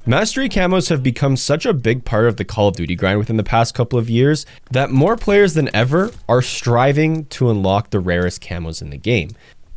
Mastery camos have become such a big part of the Call of Duty grind within the past couple of years that more players than ever are striving to unlock the rarest camos in the game.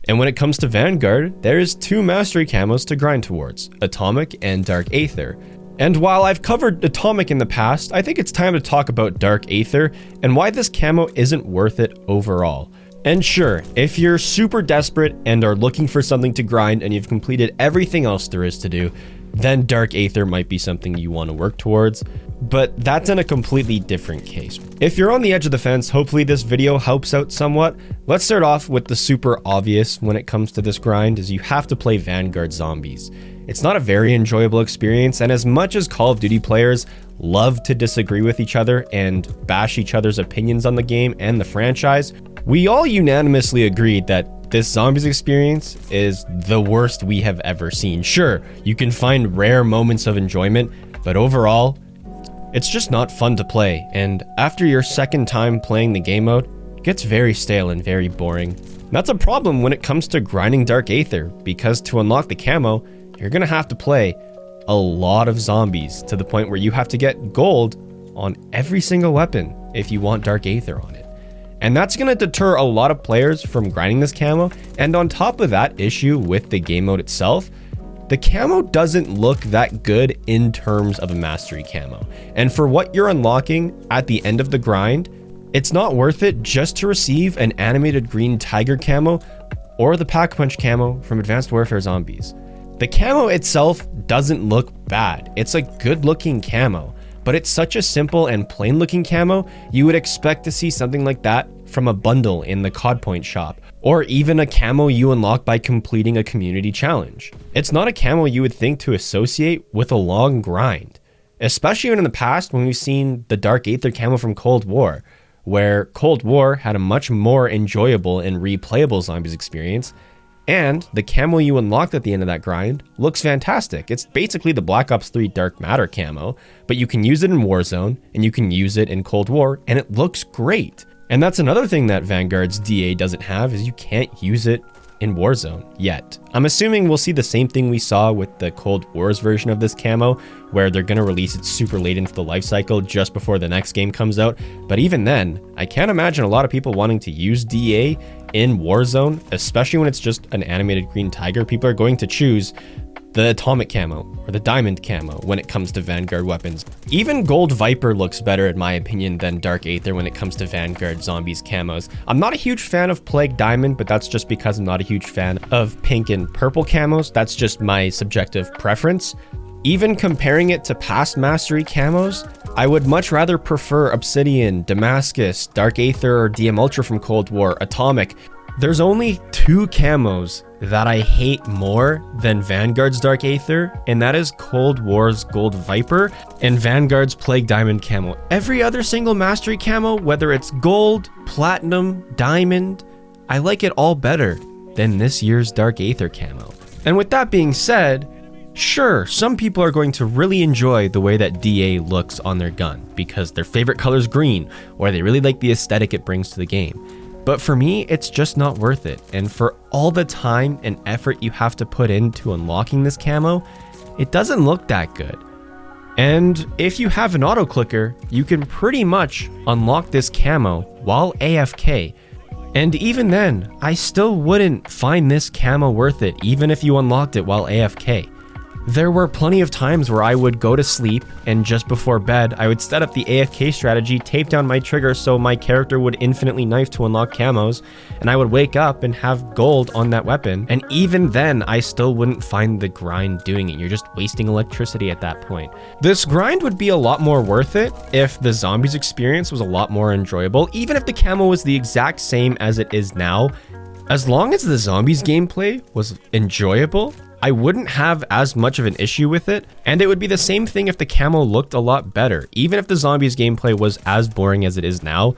And when it comes to Vanguard, there is 2 mastery camos to grind towards, Atomic and Dark Aether. And while I've covered Atomic in the past, I think it's time to talk about Dark Aether and why this camo isn't worth it overall. And sure, if you're super desperate and are looking for something to grind and you've completed everything else there is to do, then Dark Aether might be something you want to work towards, but that's in a completely different case. If you're on the edge of the fence, hopefully this video helps out somewhat. Let's start off with the super obvious when it comes to this grind, is you have to play Vanguard zombies. It's not a very enjoyable experience, and as much as Call of Duty players love to disagree with each other and bash each other's opinions on the game and the franchise, we all unanimously agreed that this zombies experience is the worst we have ever seen. Sure, you can find rare moments of enjoyment, but overall, it's just not fun to play, and after your second time playing the game mode, it gets very stale and very boring. That's a problem when it comes to grinding Dark Aether, because to unlock the camo, you're gonna have to play a lot of zombies to the point where you have to get gold on every single weapon if you want Dark Aether on it. And that's going to deter a lot of players from grinding this camo, and on top of that issue with the game mode itself, the camo doesn't look that good in terms of a mastery camo. And for what you're unlocking at the end of the grind, it's not worth it just to receive an animated green tiger camo or the Pack-a-Punch camo from Advanced Warfare Zombies. The camo itself doesn't look bad. It's a good looking camo, but it's such a simple and plain looking camo, you would expect to see something like that from a bundle in the COD Point shop, or even a camo you unlock by completing a community challenge. It's not a camo you would think to associate with a long grind, especially in the past when we've seen the Dark Aether camo from Cold War, where Cold War had a much more enjoyable and replayable zombies experience, and the camo you unlocked at the end of that grind looks fantastic. It's basically the Black Ops 3 Dark Matter camo, but you can use it in Warzone and you can use it in Cold War, and it looks great. And that's another thing that Vanguard's DA doesn't have, is you can't use it in Warzone yet. I'm assuming we'll see the same thing we saw with the Cold War's version of this camo, where they're gonna release it super late into the life cycle just before the next game comes out. But even then, I can't imagine a lot of people wanting to use DA in Warzone, especially when it's just an animated green tiger. People are going to choose the Atomic camo or the Diamond camo when it comes to Vanguard weapons. Even Gold Viper looks better in my opinion than Dark Aether when it comes to Vanguard zombies camos. I'm not a huge fan of Plague Diamond, but that's just because I'm not a huge fan of pink and purple camos. That's just my subjective preference. Even comparing it to past mastery camos, I would much rather prefer Obsidian, Damascus, Dark Aether, or DM Ultra from Cold War, Atomic. There's only 2 camos that I hate more than Vanguard's Dark Aether, and that is Cold War's Gold Viper and Vanguard's Plague Diamond camo. Every other single mastery camo, whether it's gold, platinum, diamond, I like it all better than this year's Dark Aether camo. And with that being said, sure, some people are going to really enjoy the way that DA looks on their gun because their favorite color is green, or they really like the aesthetic it brings to the game. But for me, it's just not worth it. And for all the time and effort you have to put into unlocking this camo, it doesn't look that good. And if you have an auto clicker, you can pretty much unlock this camo while AFK. And even then, I still wouldn't find this camo worth it, even if you unlocked it while AFK. There were plenty of times where I would go to sleep, and just before bed, I would set up the AFK strategy, tape down my trigger so my character would infinitely knife to unlock camos, and I would wake up and have gold on that weapon. And even then, I still wouldn't find the grind doing it. You're just wasting electricity at that point. This grind would be a lot more worth it if the zombies experience was a lot more enjoyable, even if the camo was the exact same as it is now. As long as the zombies gameplay was enjoyable, I wouldn't have as much of an issue with it, and it would be the same thing if the camo looked a lot better. Even if the zombies gameplay was as boring as it is now,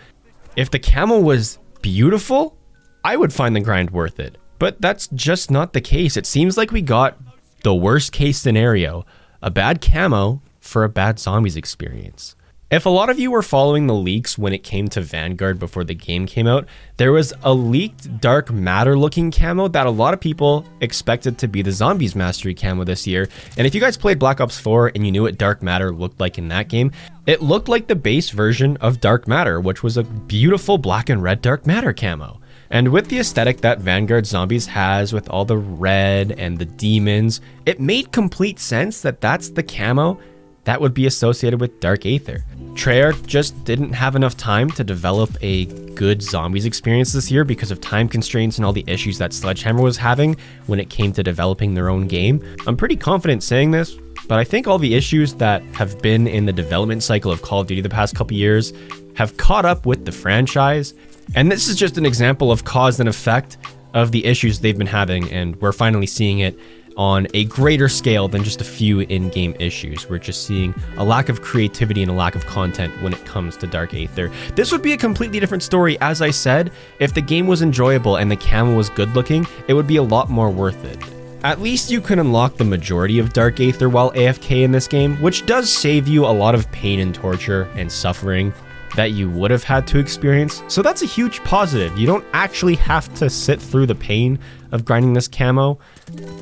if the camo was beautiful, I would find the grind worth it. But that's just not the case. It seems like we got the worst case scenario, a bad camo for a bad zombies experience. If a lot of you were following the leaks when it came to Vanguard before the game came out, there was a leaked dark matter looking camo that a lot of people expected to be the Zombies Mastery camo this year. And if you guys played Black Ops 4 and you knew what dark matter looked like in that game, it looked like the base version of dark matter, which was a beautiful black and red dark matter camo. And with the aesthetic that Vanguard Zombies has with all the red and the demons, it made complete sense that that's the camo that would be associated with Dark Aether. Treyarch just didn't have enough time to develop a good zombies experience this year because of time constraints and all the issues that Sledgehammer was having when it came to developing their own game. I'm pretty confident saying this, but I think all the issues that have been in the development cycle of Call of Duty the past couple years have caught up with the franchise. And this is just an example of cause and effect of the issues they've been having, and we're finally seeing it on a greater scale than just a few in-game issues. We're just seeing a lack of creativity and a lack of content when it comes to Dark Aether. This would be a completely different story, as I said. If the game was enjoyable and the camo was good looking, it would be a lot more worth it. At least you can unlock the majority of Dark Aether while AFK in this game, which does save you a lot of pain and torture and suffering that you would have had to experience. So that's a huge positive. You don't actually have to sit through the pain of grinding this camo.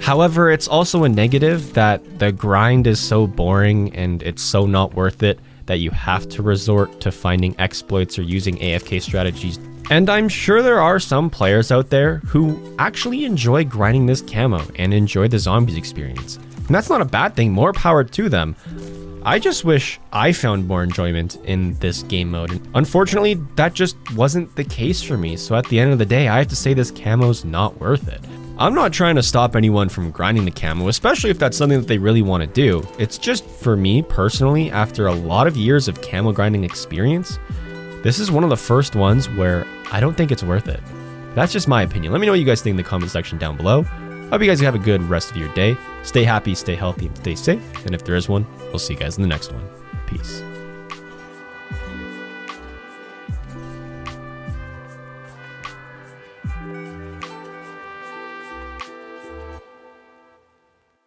However, it's also a negative that the grind is so boring and it's so not worth it that you have to resort to finding exploits or using AFK strategies. And I'm sure there are some players out there who actually enjoy grinding this camo and enjoy the zombies experience. And that's not a bad thing, more power to them. I just wish I found more enjoyment in this game mode. And unfortunately, that just wasn't the case for me. So at the end of the day, I have to say this camo's not worth it. I'm not trying to stop anyone from grinding the camo, especially if that's something that they really want to do. It's just for me personally, after a lot of years of camo grinding experience, this is one of the first ones where I don't think it's worth it. That's just my opinion. Let me know what you guys think in the comment section down below. Hope you guys have a good rest of your day. Stay happy, stay healthy, and stay safe. And if there is one, we'll see you guys in the next one. Peace.